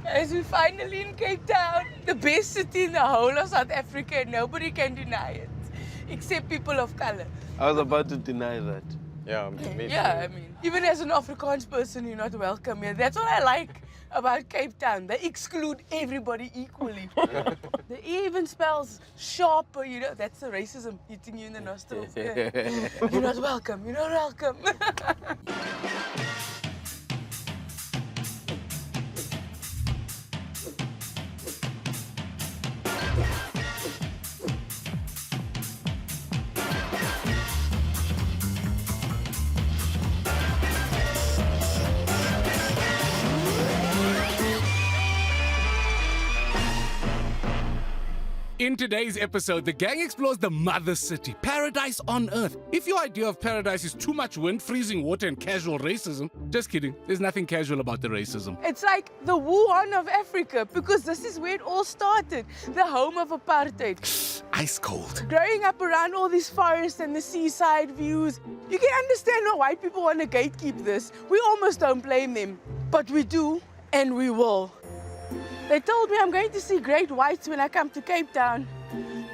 As we finally in Cape Town, the best city in the whole of South Africa, and nobody can deny it, except people of color. I was about to deny that. Yeah, me Yeah, too. I mean, even as an Afrikaans person, you're not welcome here. That's what I like about Cape Town. They exclude everybody equally. The E even spells sharper, you know. That's the racism hitting you in the nostrils. Yeah. You're not welcome. You're not welcome. In today's episode, the gang explores the mother city, paradise on earth. If your idea of paradise is too much wind, freezing water, and casual racism, just kidding. There's nothing casual about the racism. It's like the Wuhan of Africa, because this is where it all started. The home of apartheid. Ice cold. Growing up around all these forests and the seaside views, you can understand why white people want to gatekeep this. We almost don't blame them, but we do, and we will. They told me I'm going to see great whites when I come to Cape Town,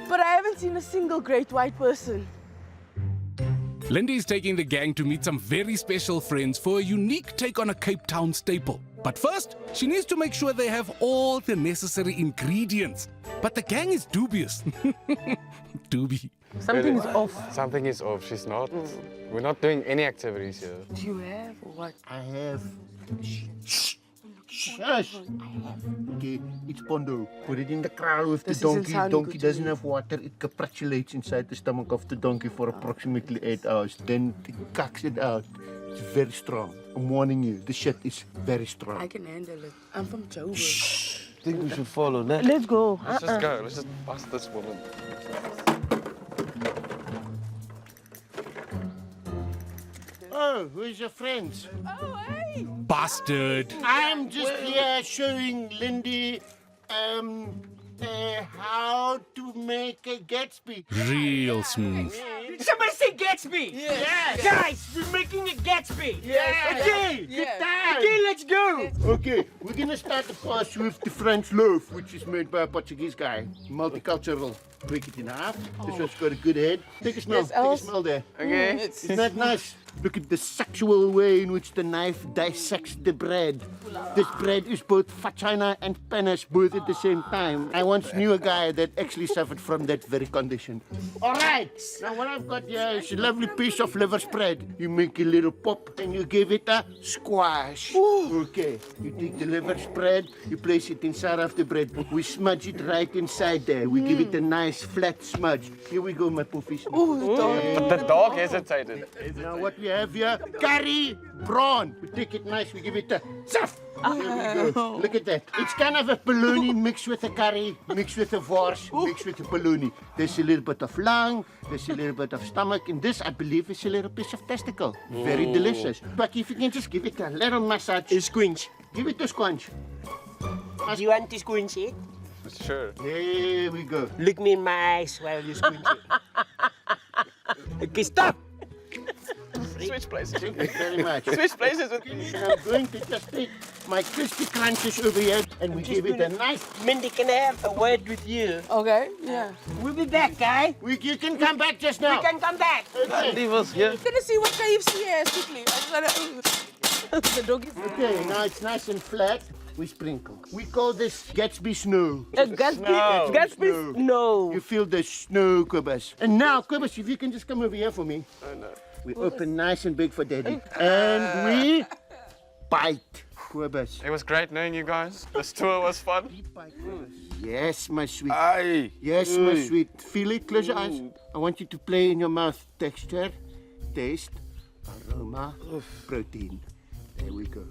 but I haven't seen a single great white person. Lindy is taking the gang to meet some very special friends for a unique take on a Cape Town staple. But first, she needs to make sure they have all the necessary ingredients. But the gang is dubious. Doobie. Something is off. Something is off. She's not. We're not doing any activities here. Do you have or what? I have. Shush! Okay, it's Pondo. Put it in the crowd with the This isn't donkey. sounding Donkey good to doesn't me. have water. It capitulates inside the stomach of the donkey for approximately 8 hours. Then it cucks it out. It's very strong. I'm warning you, the shit is very strong. I can handle it. I'm from Joburg. I think we should follow that. Let's go. Let's just go. Let's just bust this woman. Oh, who's your friends? Oh, hey! Bastard. I'm just here showing Lindy how to make a Gatsby. Real smooth. Somebody say Gatsby! Yes. Guys, we're making a Gatsby! Yeah. Okay! Yeah. Okay, let's go! Okay, we're gonna start the course with the French loaf, which is made by a Portuguese guy. Multicultural. Break it in half. This one's got a good head. Take a smell. Yes, Take a Els. smell there. Okay. Isn't that nice? Look at the sexual way in which the knife dissects the bread. This bread is both vagina and penis, both at the same time. I once knew a guy that actually suffered from that very condition. All right, now what I've got here is a lovely piece of liver spread. You make a little pop and you give it a squash. Okay, you take the liver spread, you place it inside of the bread. We smudge it right inside there. We give it a nice flat smudge. Here we go, my poofies. Ooh, the dog. The dog hesitated. Now what we have here, curry prawn. We take it nice, we give it a zuff. There we go. Look at that. It's kind of a bologna mixed with a curry, mixed with a vors, mixed with a bologna. There's a little bit of lung, there's a little bit of stomach, and this, I believe, is a little piece of testicle. Very delicious. But if you can just give it a little massage. A squinch. Give it a squanch. Do you want to squinch it? Sure. There we go. Look me in my eyes while you squinch it. Okay, stop! Switch places. Thank you very much. Switch places with me. And I'm going to just take my crispy crunches over here, and we give it a nice... Mindy, can I have a word with you? Okay, yeah. We'll be back, guy. You can come back just now. We can come back. Leave us here. I'm gonna see what KFC has quickly. I just wanna... the dog is... Okay, now it's nice and flat. We sprinkle. We call this Gatsby snow. Gatsby? Gatsby? No. You feel the snow, Kobus. And now, Kobus, if you can just come over here for me. Oh no. We open nice and big for Daddy. And we bite, Kobus. It was great knowing you guys. This tour was fun. Yes, my sweet. Aye. Yes, my sweet. Feel it, close your eyes. I want you to play in your mouth. Texture, taste, aroma, protein. There we go.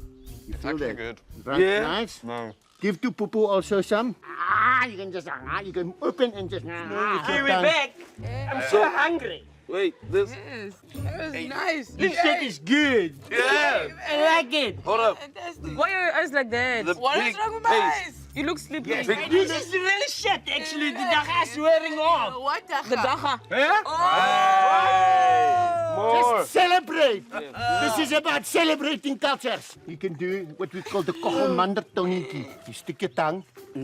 You It's feel actually that? good. Right, Yeah. nice. No. Give to Poo also some. You can just, you can open and just. Okay, we're back. I'm so hungry. Wait, this. Yes, that was nice. This shit is good. Yeah. I like it. Hold up. Fantastic. Why are your eyes like that? The What is big wrong with my face. eyes? You look sleepy. This is really shit, actually. The daga is wearing off. What the The daga. Huh? Just celebrate. This is about celebrating cultures. You can do what we call the kogelmander tongetjie. You stick your tongue,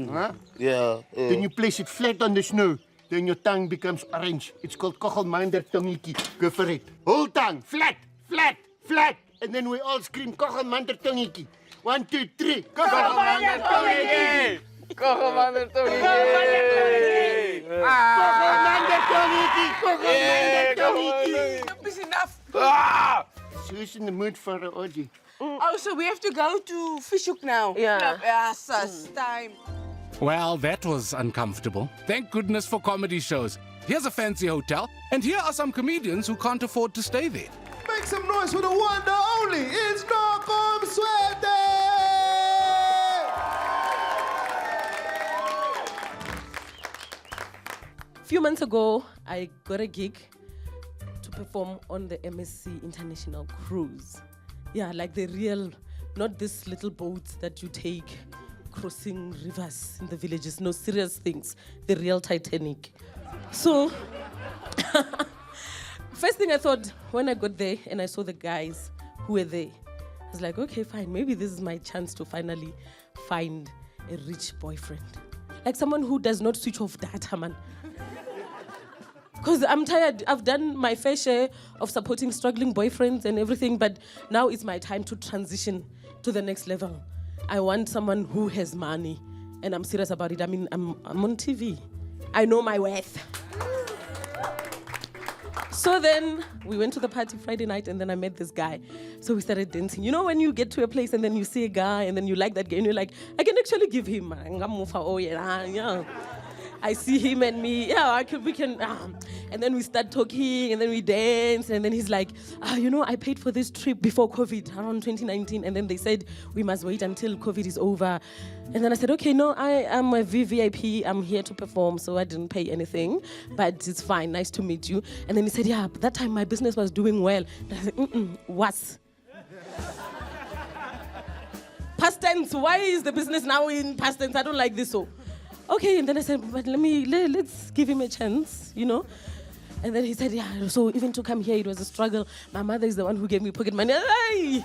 huh? Yeah. Then you place it flat on the snow. Then your tongue becomes orange. It's called kogelmander tongetjie. Go for it. Whole tongue, flat, flat, flat. And then we all scream kogelmander tongetjie. 1, 2, 3. Kogelmander tongetjie. Kogelmander tongetjie. Kogelmander tongetjie. Kogelmander tongetjie. Nope is enough. So who's in the mood for an orgy? Oh, so we have to go to Fishhoek now. Yeah. Yeah, sus. Time. Well, that was uncomfortable. Thank goodness for comedy shows. Here's a fancy hotel, and here are some comedians who can't afford to stay there. Make some noise for the one, the only. It's Stockholm Sweaty! A few months ago, I got a gig to perform on the MSC International Cruise. Yeah, like the real, not this little boats that you take crossing rivers in the villages. No, serious things. The real Titanic. So, first thing I thought when I got there and I saw the guys who were there, I was like, okay, fine. Maybe this is my chance to finally find a rich boyfriend. Like someone who does not switch off data, man. Because I'm tired. I've done my fair share of supporting struggling boyfriends and everything, but now it's my time to transition to the next level. I want someone who has money, and I'm serious about it. I mean, I'm on TV. I know my worth. So then we went to the party Friday night, and then I met this guy. So we started dancing. You know when you get to a place and then you see a guy and then you like that guy and you're like, I can actually give him. Oh yeah. I see him and me, we can. And then we start talking and then we dance and then he's like, I paid for this trip before COVID around 2019 and then they said we must wait until COVID is over. And then I said, okay, no, I am a VVIP, I'm here to perform, so I didn't pay anything, but it's fine, nice to meet you. And then he said, yeah, but that time my business was doing well. And I said, was. Past tense, why is the business now in past tense? I don't like this so. Okay, and then I said, but let's give him a chance, And then he said, yeah, so even to come here, it was a struggle. My mother is the one who gave me pocket money. Hey!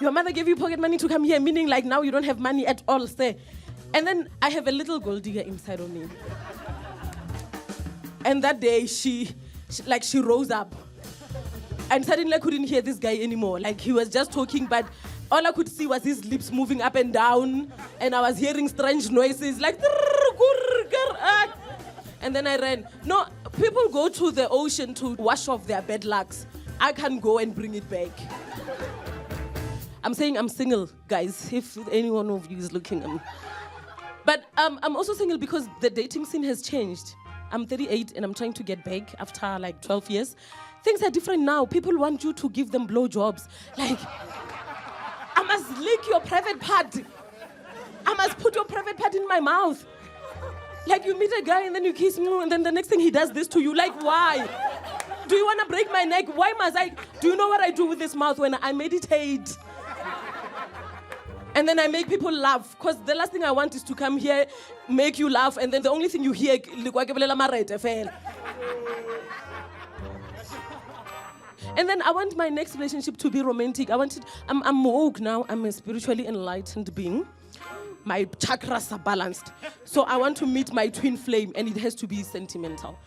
Your mother gave you pocket money to come here, meaning like now you don't have money at all, say. And then I have a little gold digger inside of me. And that day, she rose up. And suddenly I couldn't hear this guy anymore. Like he was just talking, but all I could see was his lips moving up and down, and I was hearing strange noises like. And then I ran. No, people go to the ocean to wash off their bad lucks. I can't go and bring it back. I'm saying I'm single, guys, if any one of you is looking. But I'm also single because the dating scene has changed. I'm 38 and I'm trying to get back after like 12 years. Things are different now. People want you to give them blowjobs. Like, I must lick your private part. I must put your private part in my mouth. Like you meet a guy and then you kiss him and then the next thing he does this to you. Like, why? Do you want to break my neck? Why must I? Do you know what I do with this mouth when I meditate? And then I make people laugh. Because the last thing I want is to come here, make you laugh, and then the only thing you hear, and then I want my next relationship to be romantic. I'm woke now. I'm a spiritually enlightened being. My chakras are balanced. So I want to meet my twin flame, and it has to be sentimental.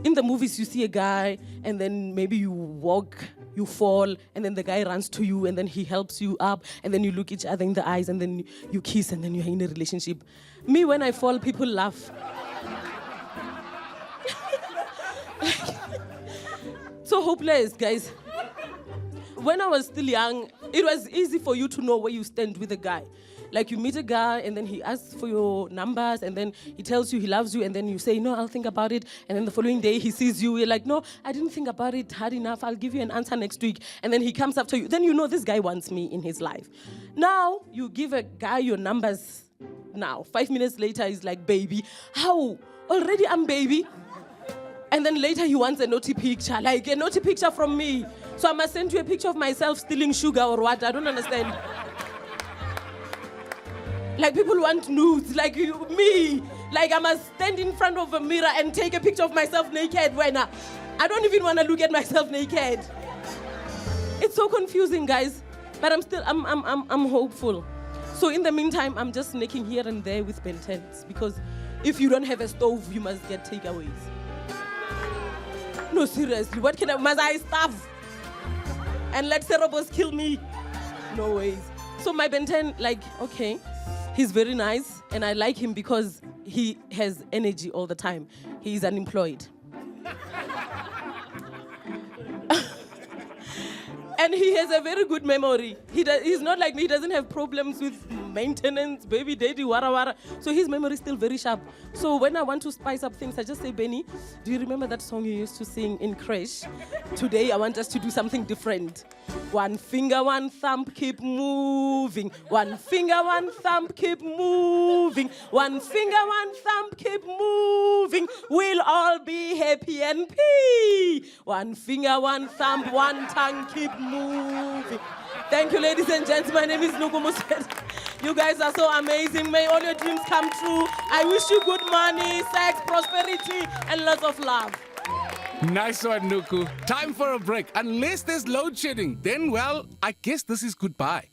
In the movies, you see a guy, and then maybe you walk, you fall, and then the guy runs to you, and then he helps you up, and then you look each other in the eyes, and then you kiss, and then you're in a relationship. Me, when I fall, people laugh. So hopeless, guys. When I was still young, it was easy for you to know where you stand with a guy. Like you meet a guy and then he asks for your numbers and then he tells you he loves you and then you say, no, I'll think about it. And then the following day he sees you, you're like, no, I didn't think about it hard enough. I'll give you an answer next week. And then he comes after you. Then you know this guy wants me in his life. Now you give a guy your numbers now. 5 minutes later he's like, baby, how? Already I'm baby? And then later he wants a naughty picture, like a naughty picture from me. So I must send you a picture of myself stealing sugar or what? I don't understand. Like people want nudes, like me. Like I must stand in front of a mirror and take a picture of myself naked when I don't even want to look at myself naked. It's so confusing, guys. But I'm hopeful. So in the meantime, I'm just snacking here and there with Ben 10s because if you don't have a stove, you must get takeaways. No, seriously, must I starve? And let Cerobos kill me? No ways. So my Ben 10, okay, he's very nice and I like him because he has energy all the time. He's unemployed. And he has a very good memory. He's not like me. He doesn't have problems with maintenance, baby daddy, wara wara. So his memory is still very sharp. So when I want to spice up things, I just say, Benny, do you remember that song you used to sing in Crash? Today I want us to do something different. One finger, one thumb, keep moving. One finger, one thumb, keep moving. One finger, one thumb, keep moving. We'll all be happy and pee. One finger, one thumb, one tongue, keep moving. Thank you, ladies and gents. My name is Nuku Muset. You guys are so amazing. May all your dreams come true. I wish you good money, sex, prosperity, and lots of love. Nice one, Nuku. Time for a break. Unless there's load shedding, then, well, I guess this is goodbye.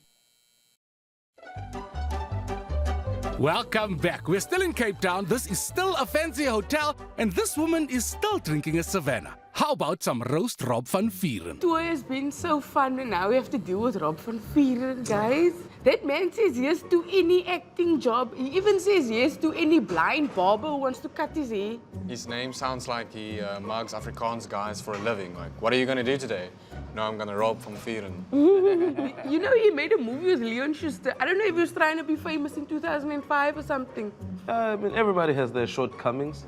Welcome back. We're still in Cape Town. This is still a fancy hotel, and this woman is still drinking a Savanna. How about some roast Rob van Vieren? Tour has been so fun and now we have to deal with Rob van Vieren, guys. That man says yes to any acting job. He even says yes to any blind barber who wants to cut his hair. His name sounds like he mugs Afrikaans guys for a living. Like, what are you going to do today? No, I'm going to rob van Vieren. You know, he made a movie with Leon Schuster. I don't know if he was trying to be famous in 2005 or something. I mean, everybody has their shortcomings.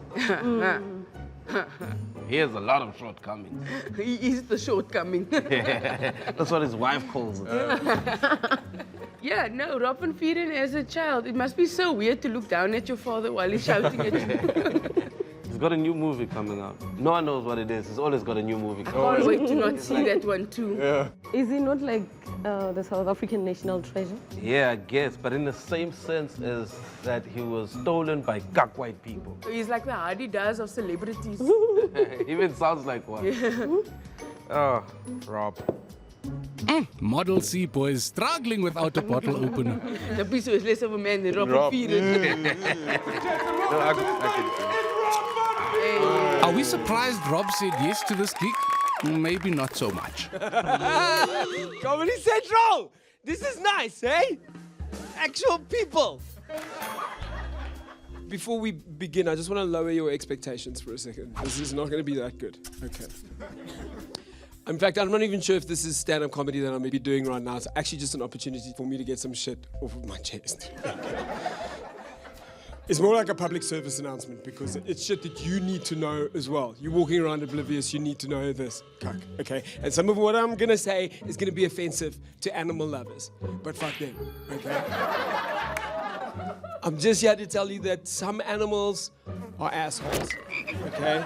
He has a lot of shortcomings. He is the shortcoming. That's what his wife calls it. Yeah, no, Rob van Vieren as a child, it must be so weird to look down at your father while he's shouting at you. He's got a new movie coming out. No one knows what it is. He's always got a new movie coming out. Can't wait to not see that one too. Yeah. Is he not like the South African national treasure? Yeah, I guess, but in the same sense as that he was stolen by cuck white people. He's like the Hardy does of celebrities. Even sounds like one. Yeah. Oh, Rob. Model C boys struggling without a bottle opener. The piece is less of a man than Rob van Vieren. No, I can Are we surprised Rob said yes to this gig? Maybe not so much. Comedy Central! This is nice, eh? Actual people. Before we begin, I just want to lower your expectations for a second. This is not going to be that good. Okay. In fact, I'm not even sure if this is stand-up comedy that I may be doing right now. It's actually just an opportunity for me to get some shit off of my chest. It's more like a public service announcement because it's shit that you need to know as well. You're walking around oblivious, you need to know this. Okay? And some of what I'm gonna say is gonna be offensive to animal lovers. But fuck them, okay? I'm just here to tell you that some animals are assholes, okay?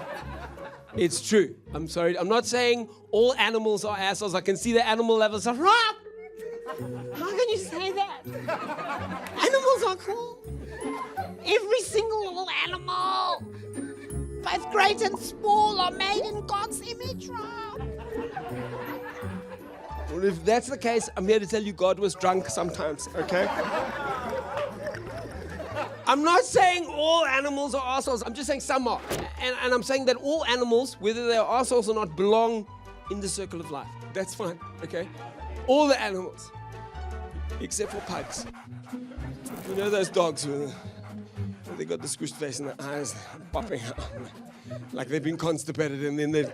It's true. I'm sorry. I'm not saying all animals are assholes. I can see the animal lovers are, Rob! How can you say that? Animals are cool. Every single animal, both great and small, are made in God's image, Rob. Well, if that's the case, I'm here to tell you God was drunk sometimes, okay? I'm not saying all animals are assholes. I'm just saying some are. And I'm saying that all animals, whether they're assholes or not, belong in the circle of life. That's fine, okay? All the animals, except for pugs. You know those dogs where they got the squished face and the eyes popping out, like they've been constipated and then they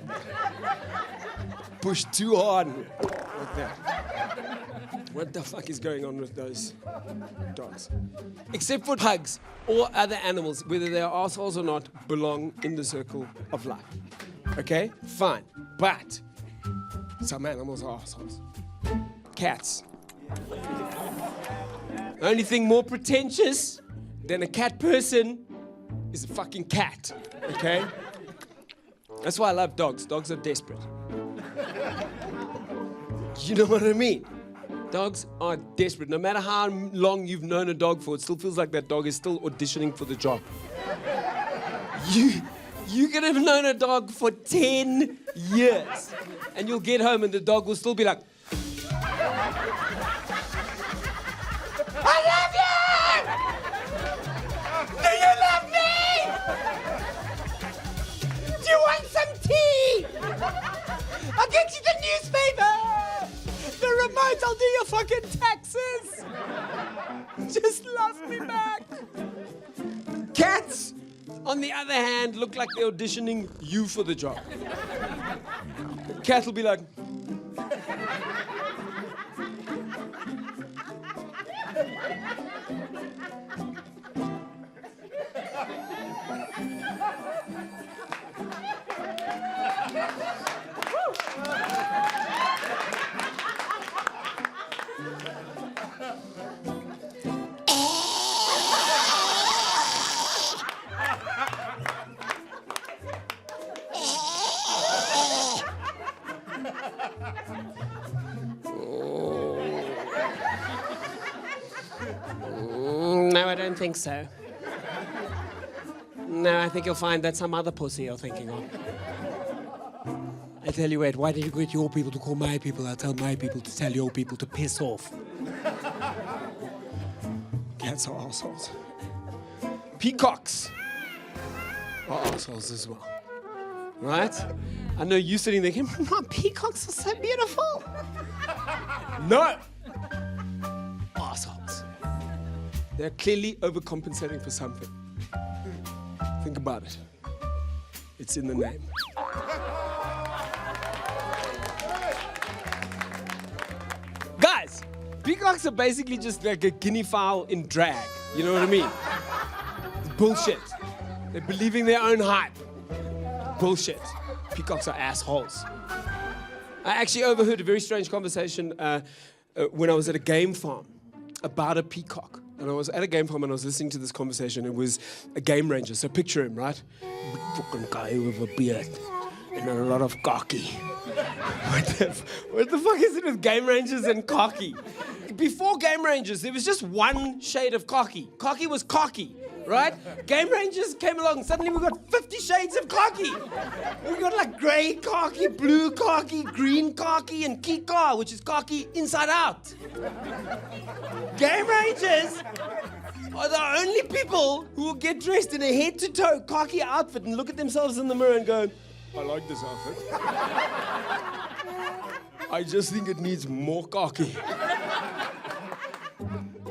pushed too hard, like that. What the fuck is going on with those dogs? Except for pugs, all other animals, whether they are assholes or not, belong in the circle of life. Okay? Fine. But some animals are assholes. Cats. The only thing more pretentious than a cat person is a fucking cat. Okay? That's why I love dogs. Dogs are desperate. You know what I mean? Dogs are desperate. No matter how long you've known a dog for, it still feels like that dog is still auditioning for the job. You could have known a dog for 10 years, and you'll get home and the dog will still be like, me back. Cats, on the other hand, look like they're auditioning you for the job. Cat will be like, no, I don't think so. No, I think you'll find that's some other pussy you're thinking of. I tell you what, why did you get your people to call my people? I'll tell my people to tell your people to piss off. Cats are assholes. Peacocks are assholes as well. Right? I know you sitting there thinking, "Mom, peacocks are so beautiful." No! Assholes. They're clearly overcompensating for something. Think about it. It's in the name. Guys, peacocks are basically just like a guinea fowl in drag. You know what I mean? It's bullshit. They're believing their own hype. Bullshit. Peacocks are assholes. I actually overheard a very strange conversation when I was at a game farm about a peacock. And I was at a game farm and I was listening to this conversation. It was a game ranger. So picture him, right? Big fucking guy with a beard and a lot of cocky. What the fuck is it with game rangers and cocky? Before game rangers, there was just one shade of cocky. Cocky was cocky, right? Game rangers came along. Suddenly we got 50 shades of cocky. We got like grey cocky, blue cocky, green cocky, and kika, which is cocky inside out. Game rangers are the only people who will get dressed in a head-to-toe cocky outfit and look at themselves in the mirror and go, "I like this outfit. I just think it needs more cocky."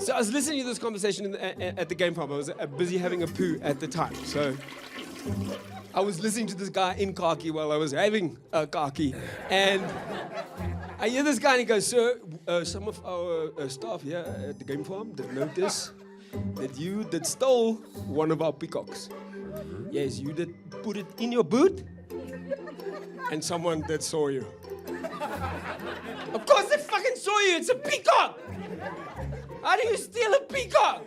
So I was listening to this conversation at the game farm. I was busy having a poo at the time. So I was listening to this guy in khaki while I was having a khaki. And I hear this guy and he goes, "Sir, some of our staff here at the game farm did notice that you did stole one of our peacocks. Yes, you did put it in your boot and someone that saw you." Of course they fucking saw you, it's a peacock! How do you steal a peacock?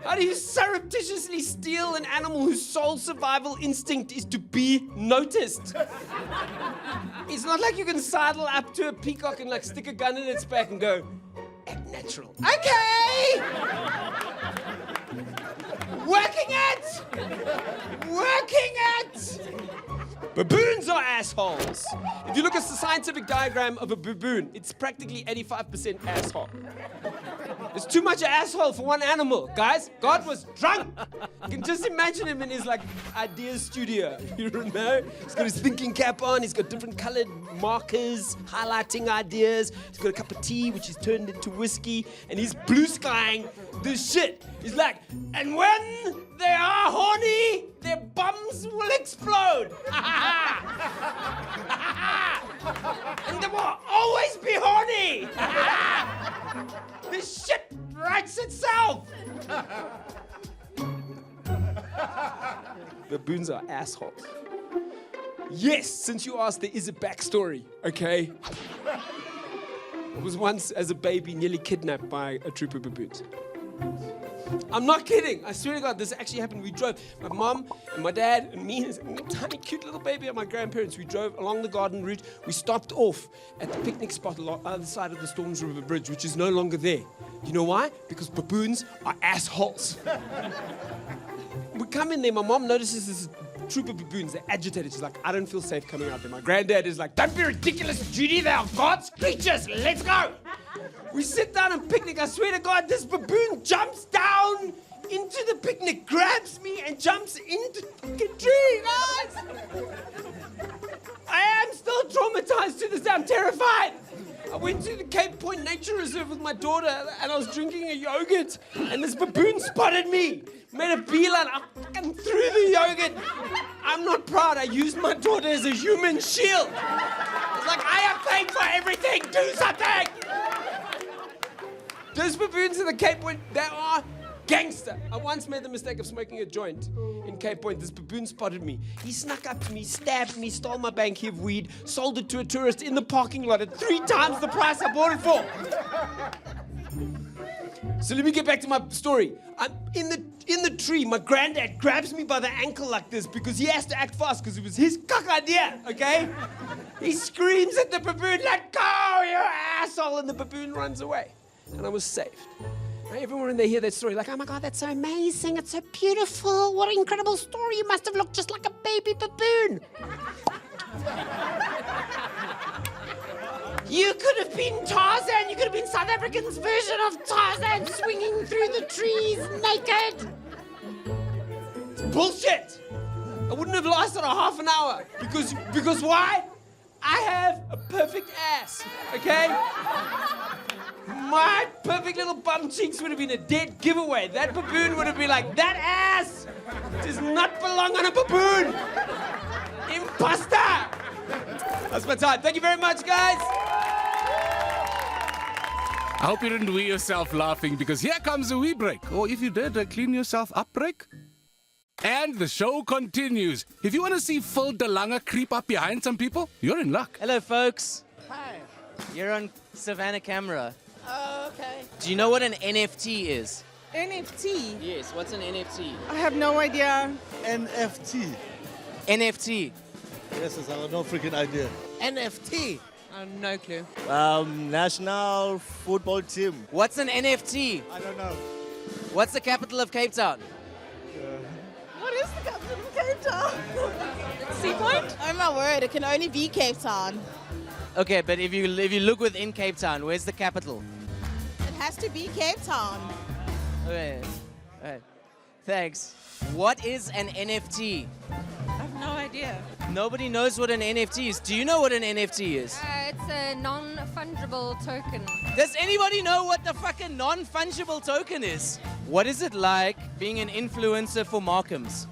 How do you surreptitiously steal an animal whose sole survival instinct is to be noticed? It's not like you can sidle up to a peacock and like stick a gun in its back and go, "Act natural." Okay! Working it! Working it! Baboons are assholes. If you look at the scientific diagram of a baboon, it's practically 85% asshole. It's too much asshole for one animal, guys. God was drunk. You can just imagine him in his like ideas studio. You know, he's got his thinking cap on. He's got different colored markers highlighting ideas. He's got a cup of tea which he's turned into whiskey, and he's blue skying this shit. He's like, "And when they are horny, their bums will explode. And they will always be horny. This shit writes itself." Baboons are assholes. Yes, since you asked, there is a backstory, okay? I was once, as a baby, nearly kidnapped by a troop of baboons. I'm not kidding. I swear to God, this actually happened. We drove, my mom and my dad and me, and a tiny cute little baby and my grandparents. We drove along the garden route. We stopped off at the picnic spot on the other side of the Storms River Bridge, which is no longer there. You know why? Because baboons are assholes. We come in there, my mom notices this troop of baboons. They're agitated. She's like, "I don't feel safe coming out there." My granddad is like, "Don't be ridiculous, Judy. They are God's creatures. Let's go." We sit down and picnic. I swear to God, this baboon jumps down into the picnic, grabs me, and jumps into the fucking tree, guys. I am still traumatized to this day. I'm terrified. I went to the Cape Point Nature Reserve with my daughter and I was drinking a yogurt and this baboon spotted me. Made a beeline and threw the yogurt. I'm not proud. I used my daughter as a human shield. I was like, I am paying for everything. Do something. Those baboons in the Cape Point, they are gangster. I once made the mistake of smoking a joint in Cape Point. This baboon spotted me. He snuck up to me, stabbed me, stole my banky of weed, sold it to a tourist in the parking lot at 3 times the price I bought it for. So let me get back to my story. I'm in the tree. My granddad grabs me by the ankle like this because he has to act fast because it was his cock idea, okay? He screams at the baboon, "Let go, you asshole!" And the baboon runs away. And I was saved. Now, everyone when they hear that story, like, "Oh my God, that's so amazing. It's so beautiful. What an incredible story. You must have looked just like a baby baboon." You could have been Tarzan. You could have been South Africa's version of Tarzan, swinging through the trees naked. It's bullshit. I wouldn't have lasted a half an hour. Because why? I have a perfect ass, okay? My perfect little bum cheeks would have been a dead giveaway. That baboon would have been like, "That ass does not belong on a baboon. Imposter." That's my time. Thank you very much, guys. I hope you didn't wee yourself laughing because here comes a wee break. Or if you did, a clean yourself up break. And the show continues. If you want to see Phil DeLange creep up behind some people, you're in luck. Hello, folks. Hi. You're on Savanna camera. Oh, okay. Do you know what an NFT is? NFT? Yes, what's an NFT? I have no idea. NFT. NFT. Yes, I have no freaking idea. NFT? I have no clue. National football team. What's an NFT? I don't know. What's the capital of Cape Town? What is the capital of Cape Town? Sea Point? Oh my word, it can only be Cape Town. Okay, but if you look within Cape Town, where's the capital? It has to be Cape Town. Okay. All right. Thanks. What is an NFT? I have no idea. Nobody knows what an NFT is. Do you know what an NFT is? It's a non-fungible token. Does anybody know what the fucking non-fungible token is? What is it like being an influencer for Markhams?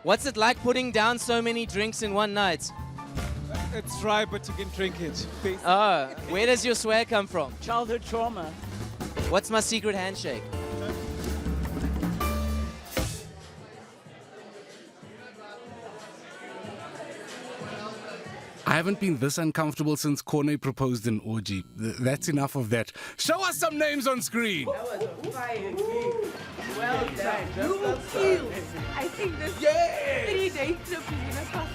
What's it like putting down so many drinks in one night? It's dry, but you can drink it. Oh, where does your swag come from? Childhood trauma. What's my secret handshake? I haven't been this uncomfortable since Corne proposed an orgy. That's enough of that. Show us some names on screen. Well done. You will feel. I think this 3-day trip is gonna cost